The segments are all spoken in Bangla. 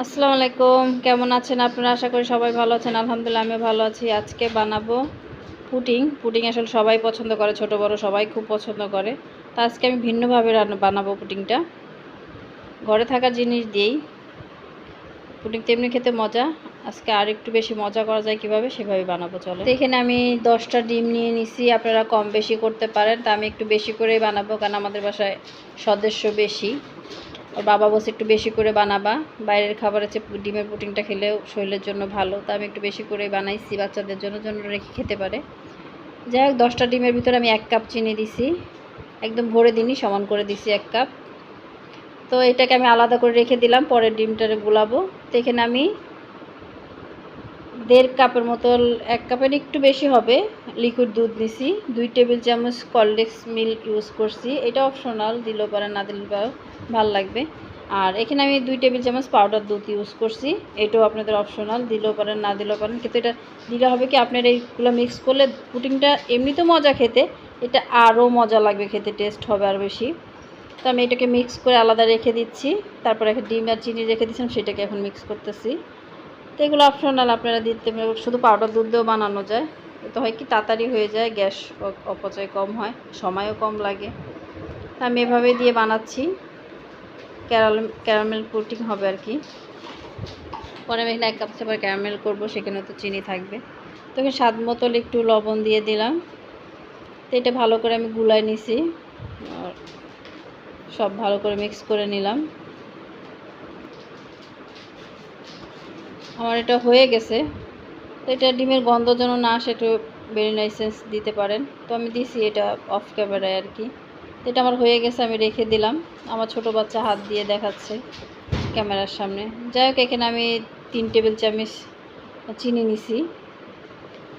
আসসালামু আলাইকুম, কেমন আছেন আপনারা? আশা করি সবাই ভালো আছেন। আলহামদুলিল্লাহ আমিও ভালো আছি। আজকে বানাবো পুডিং। পুডিং আসলে সবাই পছন্দ করে, ছোট বড় সবাই খুব পছন্দ করে। তো আজকে আমি ভিন্নভাবে বানাবো পুডিংটা। ঘরে থাকা জিনিস দিয়েই পুডিং তেমনি খেতে মজা। আজকে আর একটু বেশি মজা করা যায় কিভাবে সেভাবে বানাবো চলে। তো এখানে আমি 10টা ডিম নিয়ে নিছি। আপনারা কম বেশি করতে পারেন। তা আমি একটু বেশি করেই বানাবো, কারণ আমাদের বাসায় সদস্য বেশি। ওর বাবা বলছে একটু বেশি করে বানাবা, বাইরের খাবারের চেয়ে ডিমের পুডিংটা খেলেও শরীরের জন্য ভালো। তা আমি একটু বেশি করে বানাইছি বাচ্চাদের জন্য রেখে খেতে পারে। যাই হোক, 10টা ডিমের ভিতরে আমি 1 কাপ চিনি দিছি, একদম ভরে দিনই, সমান করে দিছি 1 কাপ। তো এটাকে আমি আলাদা করে রেখে দিলাম, পরে ডিমটারে গুলাবো। তো এখানে আমি 1.5 কাপের মতো, 1 কাপের একটু বেশি হবে, লিকুইড দুধ নিছি। 2 টেবিল চামচ কলডেক্স মিল্ক ইউজ করছি। এটা অপশনাল, দিলেও পারেন না দিলেও পারেন, ভালো লাগবে। আর এখানে আমি 2 টেবিল চামচ পাউডার দুধ ইউজ করছি। এটাও আপনাদের অপশনাল, দিলেও পারেন না দিলেও পারেন, কিন্তু এটা দিলে হবে কি, আপনার এইগুলো মিক্স করলে পুডিংটা এমনি তো মজা খেতে, এটা আরও মজা লাগবে খেতে, টেস্ট হবে আর বেশি। তো আমি এটাকে মিক্স করে আলাদা রেখে দিচ্ছি। তারপর একটা ডিম আর চিনি রেখে দিচ্ছিলাম, সেটাকে এখন মিক্স করতেছি। তো এগুলো অপশনাল, আপনারা দিতে শুধু পাউডার দুধ দিয়েও বানানো যায়। এতে হয় কি, তাড়াতাড়ি হয়ে যায়, গ্যাস অপচয় কম হয়, সময়ও কম লাগে। তা আমি এভাবে দিয়ে বানাচ্ছি, ক্যারামেল পুডিং হবে আর কি। পরে আমি এখানে 1 কাপ সেবার ক্যারামেল করবো, সেখানে তো চিনি থাকবে। তো এখানে স্বাদ মতো একটু লবণ দিয়ে দিলাম। তো এটা ভালো করে আমি গুলাই নিছি, আর সব ভালো করে মিক্স করে নিলাম। আমার এটা হয়ে গেছে। তো এটা ডিমের গন্ধ যেন না আসে, একটু ভ্যানিলা এসেন্স দিতে পারেন। তো আমি দিছি এটা অফ ক্যামেরায় আর কি। তো এটা আমার হয়ে গেছে, আমি রেখে দিলাম। আমার ছোট বাচ্চা হাত দিয়ে দেখাচ্ছে ক্যামেরার সামনে। যাই হোক, এখানে আমি 3 টেবিল চামচ চিনি নিছি।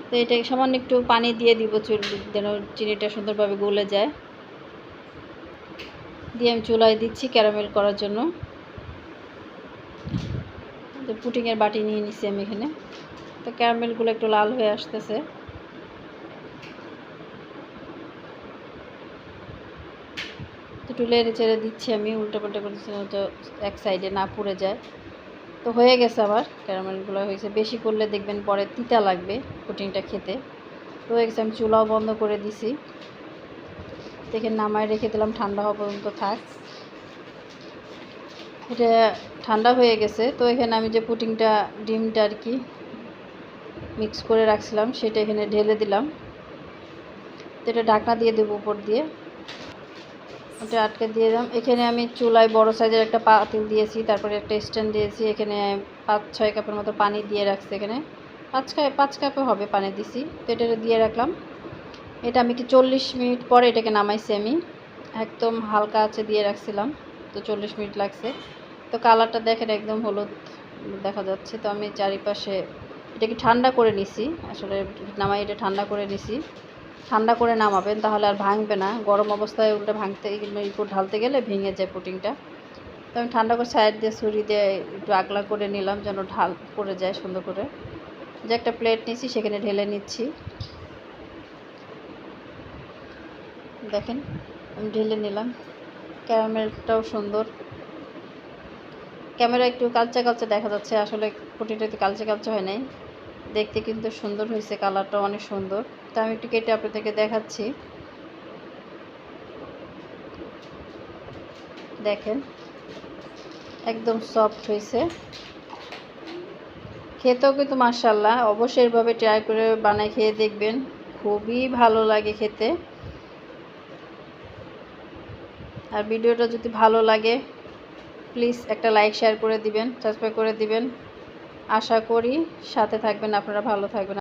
তো এটা সামান্য একটু পানি দিয়ে দিব, যেন চিনিটা সুন্দরভাবে গলে যায়। দিয়ে আমি চুলায় দিচ্ছি ক্যারামেল করার জন্য। তো পুডিংয়ের বাটি নিয়ে নিছি আমি এখানে। তো ক্যারামেলগুলো একটু লাল হয়ে আসতেছে। তো একটু নেড়ে চেড়ে দিচ্ছি আমি, উল্টোপাল্টা করে দিচ্ছি, তো এক সাইডে না পুড়ে যায়। তো হয়ে গেছে, আবার ক্যারামেলগুলো হয়েছে। বেশি করলে দেখবেন পরে তিতা লাগবে পুডিংটা খেতে। তো হয়ে গেছে, আমি চুলাও বন্ধ করে দিছি। দেখে নামায় রেখে দিলাম, ঠান্ডা হওয়া পর্যন্ত থাক। এটা ঠান্ডা হয়ে গেছে। তো এখানে আমি যে পুডিংটা, ডিমটা আর কি মিক্স করে রাখছিলাম, সেটা এখানে ঢেলে দিলাম। তো এটা ঢাকনা দিয়ে দেবো উপর দিয়ে, ওটা আটকে দিয়ে দিলাম। এখানে আমি চুলায় বড় সাইজের একটা পাতিল দিয়েছি, তারপরে একটা স্ট্যান্ড দিয়েছি। এখানে 5-6 কাপের মতো পানি দিয়ে রাখছি। এখানে 5 কাপে হবে পানি দিছি। তো এটা দিয়ে রাখলাম। এটা আমি কি 40 মিনিট পরে এটাকে নামাইছি আমি, একদম হালকা আছে দিয়ে রাখছিলাম। তো 40 মিনিট লাগছে। তো কালারটা দেখেন, একদম হলুদ দেখা যাচ্ছে। তো আমি চারিপাশে এটাকে ঠান্ডা করে নিছি, আসলে নামাই এটা ঠান্ডা করে নিছি। ঠান্ডা করে নামাবেন, তাহলে আর ভাঙবে না। গরম অবস্থায় উল্টে ভাঙতে উপর ঢালতে গেলে ভেঙে যায় পুডিংটা। তো আমি ঠান্ডা করে সাইড দিয়ে ছুরি দিয়ে একটু আগলা করে নিলাম, যেন ঢাল পড়ে যায় সুন্দর করে। যে একটা প্লেট নিচ্ছি, সেখানে ঢেলে নিচ্ছি। দেখেন, আমি ঢেলে নিলাম। ক্যারামেলটাও সুন্দর, ক্যামেরা একটু কালচা কালচা দেখা যাচ্ছে, আসলে পুডিংটা একটু কালচে কালচে হয় নাই, দেখতে কিন্তু সুন্দর হয়েছে, কালারটা অনেক সুন্দর। তো আমি একটু কেটে আপনাদেরকে দেখাচ্ছি। দেখেন, একদম সফট হয়েছে, খেতেও কিন্তু মাশাআল্লাহ। অবশ্যই এভাবে ট্রাই করে বানাই খেয়ে দেখবেন, খুবই ভালো লাগে খেতে। আর ভিডিওটা যদি ভালো লাগে, প্লিজ একটা লাইক শেয়ার করে দিবেন, সাবস্ক্রাইব করে দিবেন। আশা করি সাথে থাকবেন, আপনারা ভালো থাকবেন।